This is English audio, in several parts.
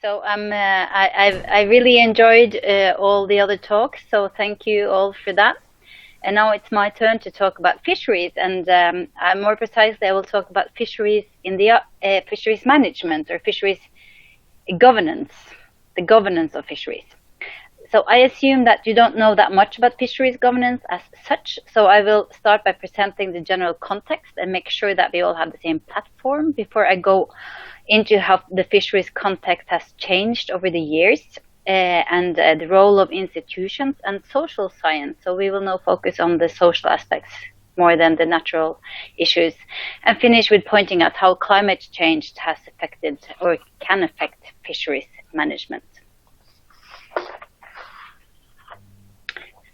So I really enjoyed all the other talks, so thank you all for that. And now it's my turn to talk about fisheries, and more precisely, I will talk about fisheries in the fisheries management or fisheries governance, the governance of fisheries. So I assume that you don't know that much about fisheries governance as such, so I will start by presenting the general context and make sure that we all have the same platform before I go into how the fisheries context has changed over the years. And the role of institutions and social science. So we will now focus on the social aspects more than the natural issues, and finish with pointing out how climate change has affected or can affect fisheries management.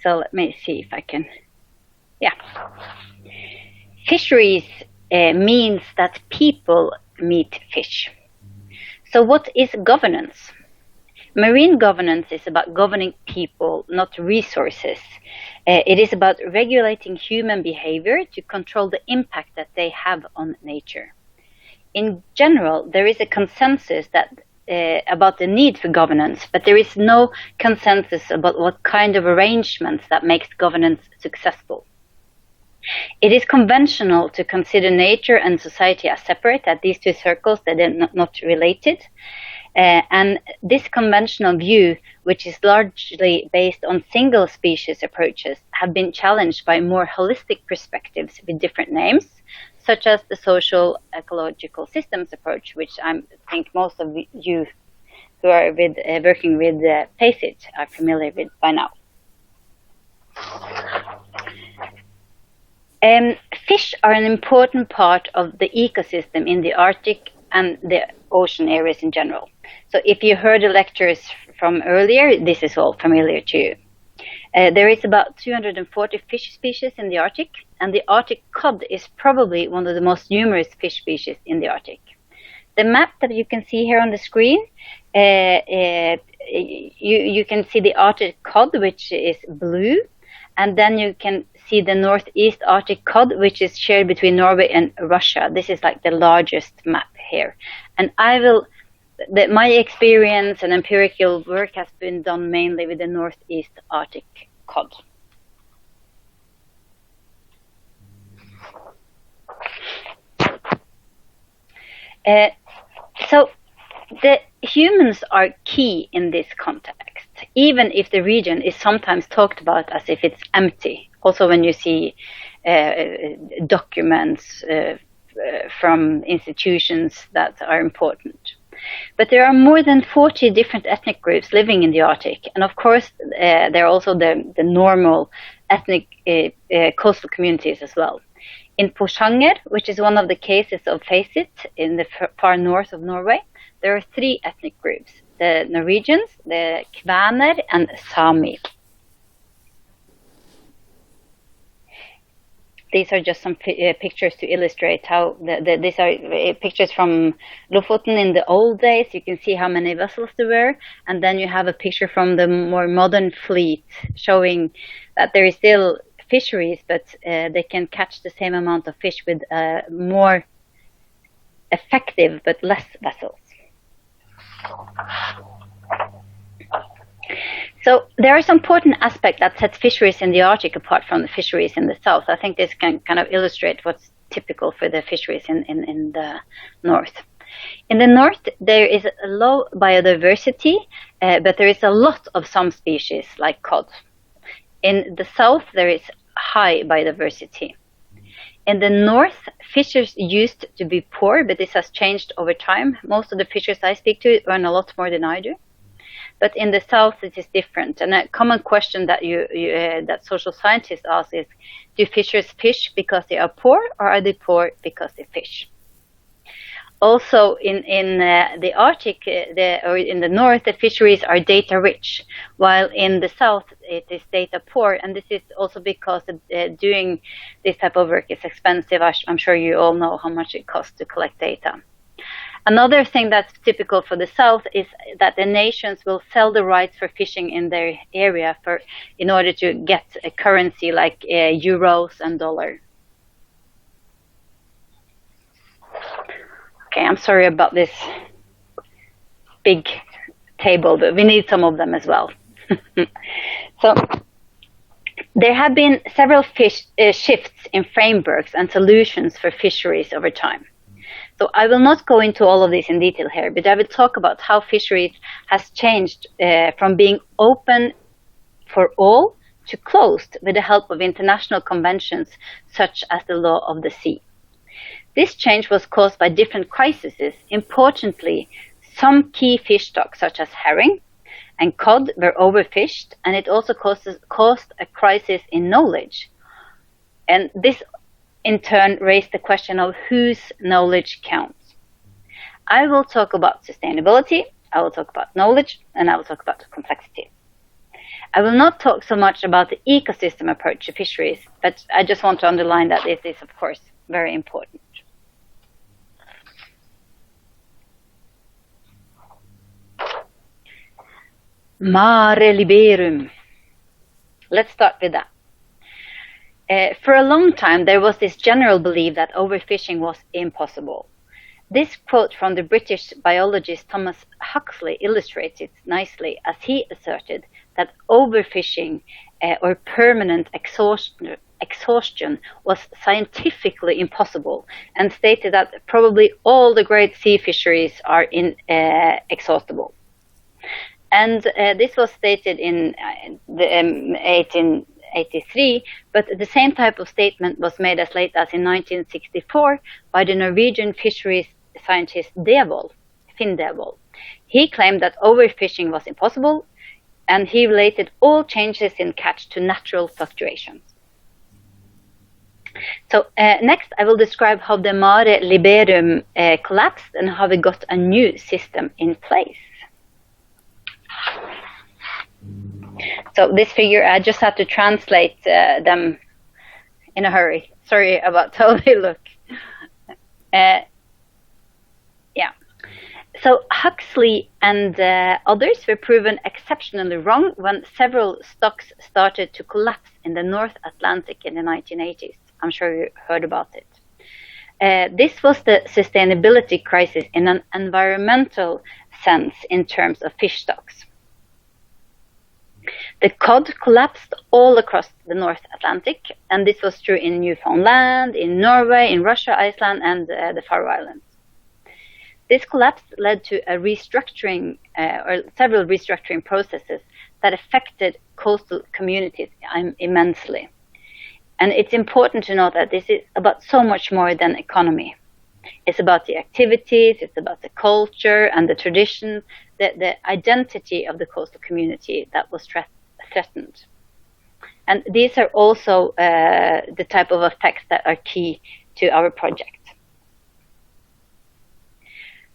So let me see if I can, Fisheries means that people meet fish. So what is governance? Marine governance is about governing people, not resources. It is about regulating human behavior to control the impact that they have on nature. In general, there is a consensus that about the need for governance, but there is no consensus about what kind of arrangements that makes governance successful. It is conventional to consider nature and society as separate, at these two circles that are not related. And this conventional view, which is largely based on single species approaches, have been challenged by more holistic perspectives with different names, such as the social ecological systems approach, which I think most of you who are working with FACEIT are familiar with by now. Fish are an important part of the ecosystem in the Arctic and the ocean areas in general. So if you heard the lectures from earlier, this is all familiar to you. There is about 240 fish species in the Arctic, and the Arctic cod is probably one of the most numerous fish species in the Arctic. The map that you can see here on the screen, you can see the Arctic cod, which is blue, and then you can see the northeast Arctic cod, which is shared between Norway and Russia. This is like the largest map here. And my experience and empirical work has been done mainly with the northeast Arctic cod. So the humans are key in this context, even if the region is sometimes talked about as if it's empty. Also when you see documents from institutions that are important. But there are more than 40 different ethnic groups living in the Arctic, and of course there are also the normal ethnic coastal communities as well. In Porsanger, which is one of the cases of FACEIT in the far north of Norway, there are 3 ethnic groups: the Norwegians, the Kvaner, and Sami. These are just some pictures to illustrate how these are pictures from Lofoten in the old days. You can see how many vessels there were, and then you have a picture from the more modern fleet showing that there is still fisheries, but they can catch the same amount of fish with more effective but less vessels. So there are some important aspects that set fisheries in the Arctic apart from the fisheries in the south. I think this can kind of illustrate what's typical for the fisheries in the north. In the north, there is a low biodiversity, but there is a lot of some species like cod. In the south, there is high biodiversity. In the north, fishers used to be poor, but this has changed over time. Most of the fishers I speak to earn a lot more than I do. But in the south, it is different. And a common question that that social scientists ask is, do fishers fish because they are poor, or are they poor because they fish? Also, in the Arctic, or in the north, the fisheries are data rich, while in the south, it is data poor. And this is also because doing this type of work is expensive. I'm sure you all know how much it costs to collect data. Another thing that's typical for the south is that the nations will sell the rights for fishing in their area in order to get a currency like euros and dollar. Okay, I'm sorry about this big table, but we need some of them as well. So there have been several shifts in frameworks and solutions for fisheries over time. So I will not go into all of these in detail here, but I will talk about how fisheries has changed from being open for all to closed with the help of international conventions such as the Law of the Sea. This change was caused by different crises. Importantly, some key fish stocks such as herring and cod were overfished, and it also caused a crisis in knowledge. And this in turn raised the question of whose knowledge counts. I will talk about sustainability, I will talk about knowledge, and I will talk about complexity. I will not talk so much about the ecosystem approach to fisheries, but I just want to underline that it is, of course, very important. Mare liberum. Let's start with that. For a long time, there was this general belief that overfishing was impossible. This quote from the British biologist Thomas Huxley illustrates it nicely, as he asserted that overfishing or permanent exhaustion was scientifically impossible, and stated that probably all the great sea fisheries are inexhaustible. And this was stated in the 1883, but the same type of statement was made as late as in 1964 by the Norwegian fisheries scientist Finn Devold. He claimed that overfishing was impossible, and he related all changes in catch to natural fluctuations. So next I will describe how the Mare Liberum collapsed and how we got a new system in place. So this figure, I just had to translate them in a hurry. Sorry about how they look. Yeah. So Huxley and others were proven exceptionally wrong when several stocks started to collapse in the North Atlantic in the 1980s. I'm sure you heard about it. This was the sustainability crisis in an environmental sense in terms of fish stocks. The cod collapsed all across the North Atlantic, and this was true in Newfoundland, in Norway, in Russia, Iceland, and the Faroe Islands. This collapse led to a restructuring, or several restructuring processes that affected coastal communities immensely. And it's important to note that this is about so much more than economy. It's about the activities, it's about the culture and the tradition, the identity of the coastal community that was threatened. And these are also the type of effects that are key to our project.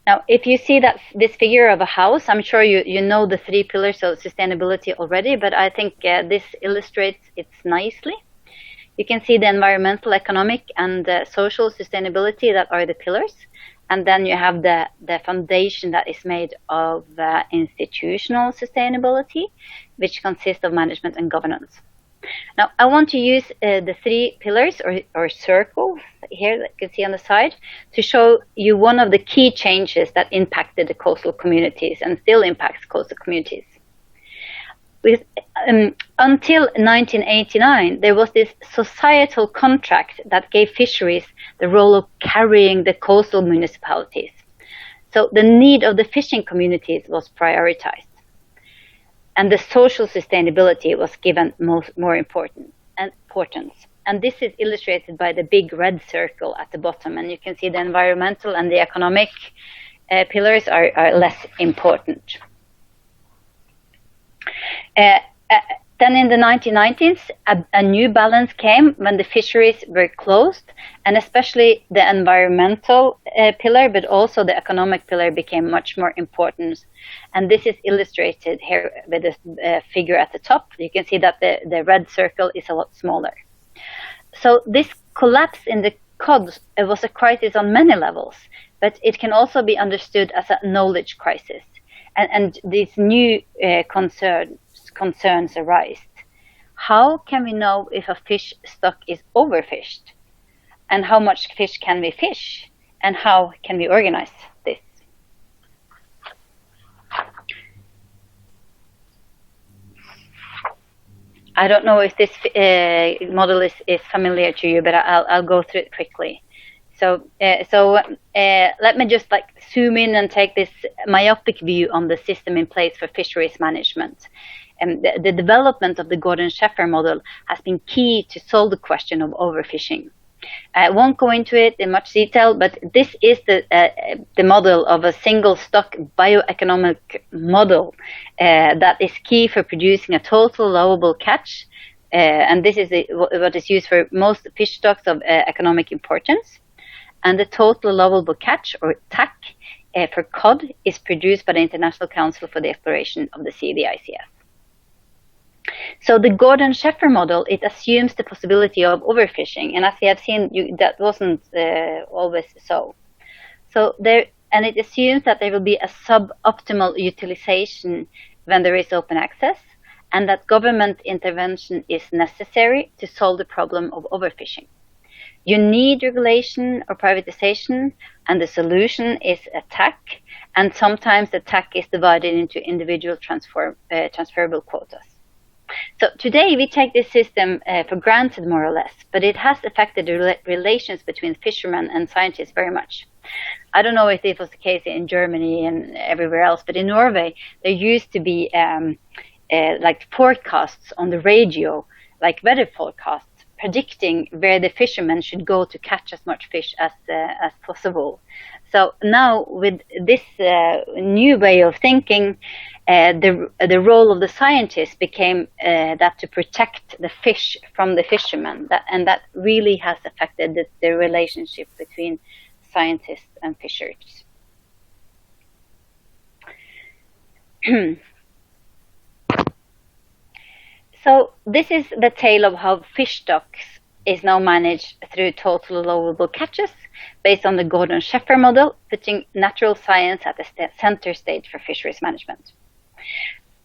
Now, if you see that this figure of a house, I'm sure you know the 3 pillars of sustainability already, but I think this illustrates it nicely. You can see the environmental, economic, and social sustainability that are the pillars. And then you have the foundation that is made of institutional sustainability, which consists of management and governance. Now, I want to use the 3 pillars or circles here that you can see on the side to show you one of the key changes that impacted the coastal communities and still impacts coastal communities. Until 1989, there was this societal contract that gave fisheries the role of carrying the coastal municipalities. So the need of the fishing communities was prioritized, and the social sustainability was given more importance. And this is illustrated by the big red circle at the bottom, and you can see the environmental and the economic pillars are less important. Then in the 1990s, a new balance came when the fisheries were closed, and especially the environmental pillar, but also the economic pillar became much more important. And this is illustrated here with the figure at the top. You can see that the red circle is a lot smaller. So this collapse in the cod was a crisis on many levels, but it can also be understood as a knowledge crisis. And these new concerns arise. How can we know if a fish stock is overfished? And how much fish can we fish? And how can we organize this? I don't know if this model is familiar to you, but I'll go through it quickly. So let me just like zoom in and take this myopic view on the system in place for fisheries management. And the development of the Gordon-Sheffer model has been key to solve the question of overfishing. I won't go into it in much detail, but this is the model of a single stock bioeconomic model that is key for producing a total allowable catch. And this is what is used for most fish stocks of economic importance. And the total allowable catch, or TAC, for cod is produced by the International Council for the Exploration of the Sea, the ICS. So the Gordon-Sheffer model, it assumes the possibility of overfishing, and as we have seen, that wasn't always so. And it assumes that there will be a suboptimal utilization when there is open access, and that government intervention is necessary to solve the problem of overfishing. You need regulation or privatization, and the solution is a TAC, and sometimes the TAC is divided into individual transferable quotas. So today we take this system for granted, more or less, but it has affected the relations between fishermen and scientists very much. I don't know if this was the case in Germany and everywhere else, but in Norway there used to be like forecasts on the radio, like weather forecasts, predicting where the fishermen should go to catch as much fish as possible. So now with this new way of thinking, the role of the scientist became that to protect the fish from the fishermen, and that really has affected the relationship between scientists and fishers. So this is the tale of how fish stocks is now managed through total allowable catches based on the Gordon-Sheffer model, putting natural science at the center stage for fisheries management.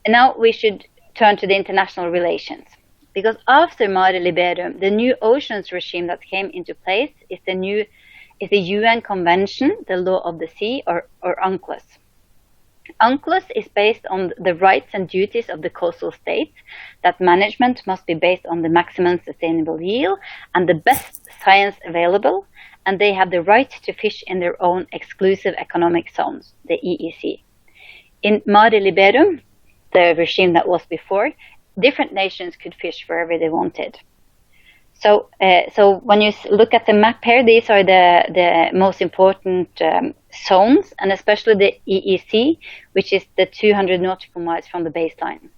And now we should turn to the international relations, because after Mare Liberum, the new oceans regime that came into place is the UN Convention, the Law of the Sea, or UNCLOS. UNCLOS is based on the rights and duties of the coastal states, that management must be based on the maximum sustainable yield and the best science available, and they have the right to fish in their own exclusive economic zones, the EEZ. In Mare Liberum, the regime that was before, different nations could fish wherever they wanted. So when you look at the map here, these are the most important zones, and especially the EEZ, which is the 200 nautical miles from the baseline.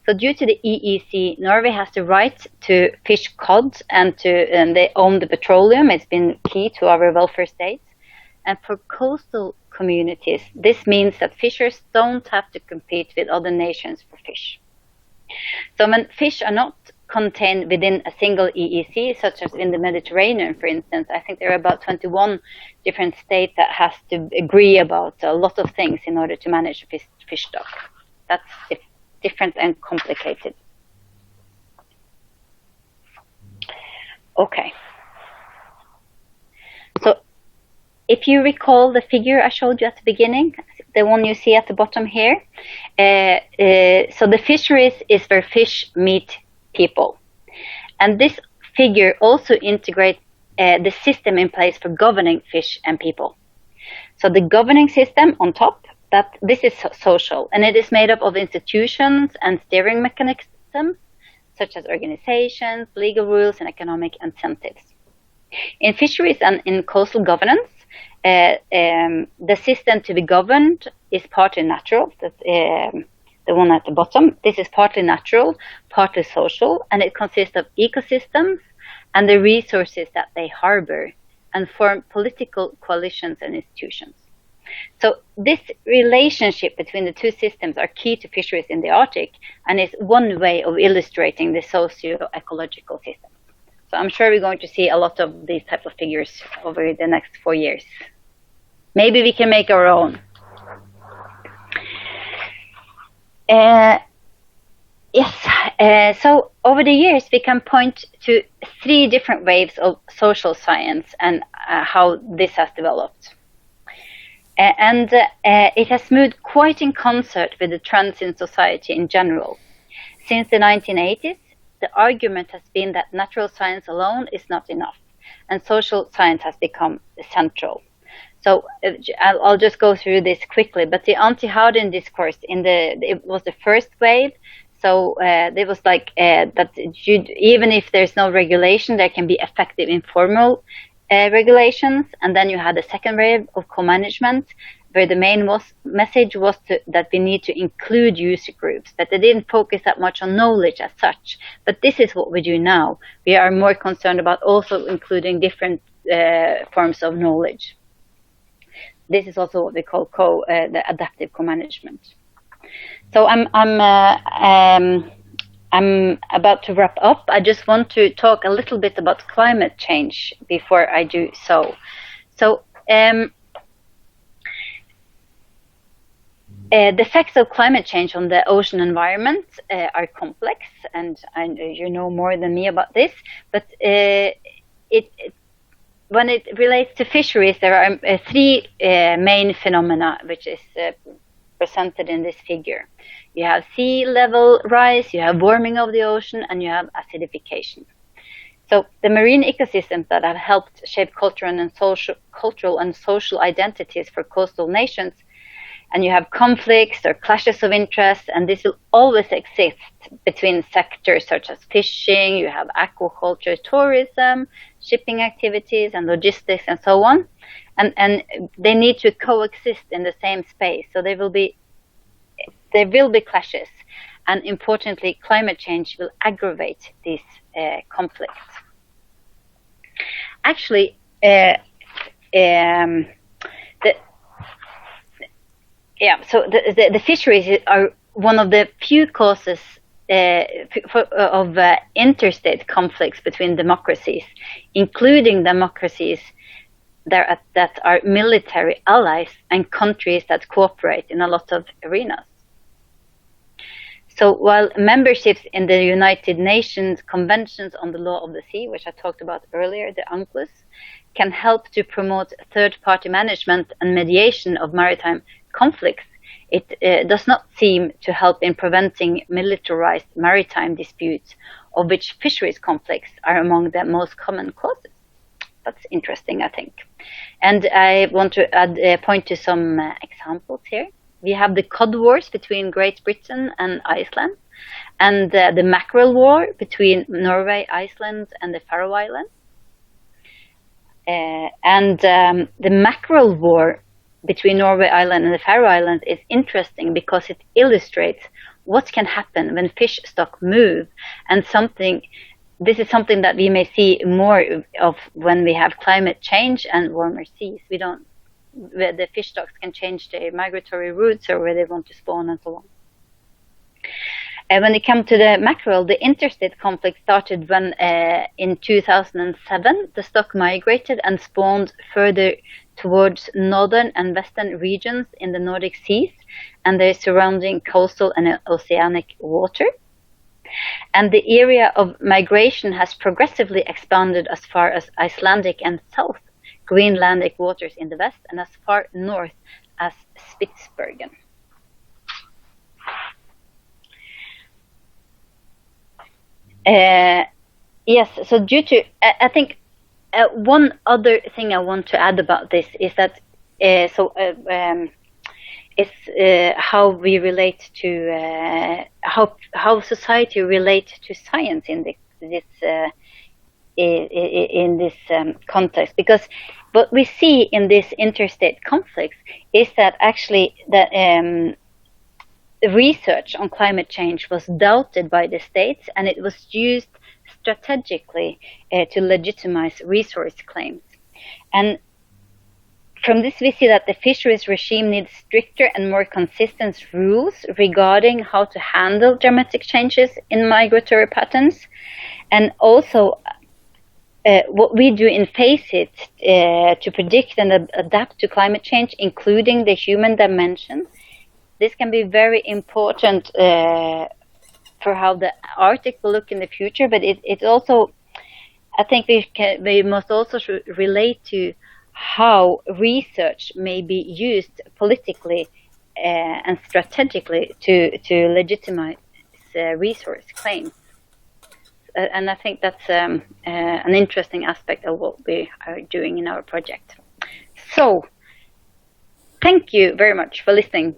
So due to the EEZ, Norway has the right to fish cod, and they own the petroleum. It's been key to our welfare state. And for coastal communities, this means that fishers don't have to compete with other nations for fish. So when fish are not contained within a single EEZ, such as in the Mediterranean, for instance, I think there are about 21 different states that has to agree about a lot of things in order to manage a fish stock. That's different and complicated. Okay. So if you recall the figure I showed you at the beginning, the one you see at the bottom here, so the fisheries is where fish meet people. And this figure also integrates the system in place for governing fish and people. So the governing system on top, this is social, and it is made up of institutions and steering mechanisms, such as organizations, legal rules, and economic incentives. In fisheries and in coastal governance, the system to be governed is partly natural, the one at the bottom. This is partly natural, partly social, and it consists of ecosystems and the resources that they harbor, and form political coalitions and institutions. So this relationship between the two systems are key to fisheries in the Arctic, and is one way of illustrating the socio-ecological system. So I'm sure we're going to see a lot of these type of figures over the next 4 years. Maybe we can make our own. So over the years, we can point to 3 different waves of social science and how this has developed. It has moved quite in concert with the trends in society in general. Since the 1980s, the argument has been that natural science alone is not enough, and social science has become central. So I'll just go through this quickly. But the anti-Howden discourse it was the first wave. So it was like that even if there's no regulation, there can be effective informal regulations. And then you had the second wave of co-management, where the main message was that we need to include user groups, that they didn't focus that much on knowledge as such. But this is what we do now. We are more concerned about also including different forms of knowledge. This is also what we call the adaptive co-management. So I'm about to wrap up. I just want to talk a little bit about climate change before I do so. So the effects of climate change on the ocean environment are complex, and you know more than me about this. But when it relates to fisheries, there are three main phenomena, which is presented in this figure. You have sea level rise, you have warming of the ocean, and you have acidification. So the marine ecosystems that have helped shape cultural and social identities for coastal nations, and you have conflicts or clashes of interest, and this will always exist between sectors such as fishing, you have aquaculture, tourism, shipping activities, and logistics, and so on. And they need to coexist in the same space. So there will be clashes. And importantly, climate change will aggravate these conflicts. Actually, so the fisheries are one of the few causes of interstate conflicts between democracies, including democracies that are military allies and countries that cooperate in a lot of arenas. So while memberships in the United Nations Conventions on the Law of the Sea, which I talked about earlier, the UNCLOS, can help to promote third-party management and mediation of maritime conflicts, it does not seem to help in preventing militarized maritime disputes, of which fisheries conflicts are among the most common causes. That's interesting, I think. And I want to point to some examples here. We have the cod wars between Great Britain and Iceland, and the mackerel war between Norway, Iceland, and the Faroe Islands. The mackerel war between Norway, Iceland, and the Faroe Islands is interesting because it illustrates what can happen when fish stock move, and this is something that we may see more of when we have climate change and warmer seas. Where the fish stocks can change their migratory routes or where they want to spawn and so on. When it comes to the mackerel, the interstate conflict started when in 2007 the stock migrated and spawned further towards northern and western regions in the Nordic seas and their surrounding coastal and oceanic water. And the area of migration has progressively expanded as far as Icelandic and South Greenlandic waters in the west and as far north as Spitsbergen. Yes, so I think one other thing I want to add about this is that how we relate to how society relates to science in this context, because what we see in this interstate conflicts is that actually the research on climate change was doubted by the states, and it was used strategically to legitimize resource claims. And from this we see that the fisheries regime needs stricter and more consistent rules regarding how to handle dramatic changes in migratory patterns, and also what we do in FACE-IT to predict and adapt to climate change, including the human dimension. This can be very important for how the Arctic will look in the future, but it also, I think we must also relate to how research may be used politically and strategically to legitimize resource claims. and I think that's an interesting aspect of what we are doing in our project. So, thank you very much for listening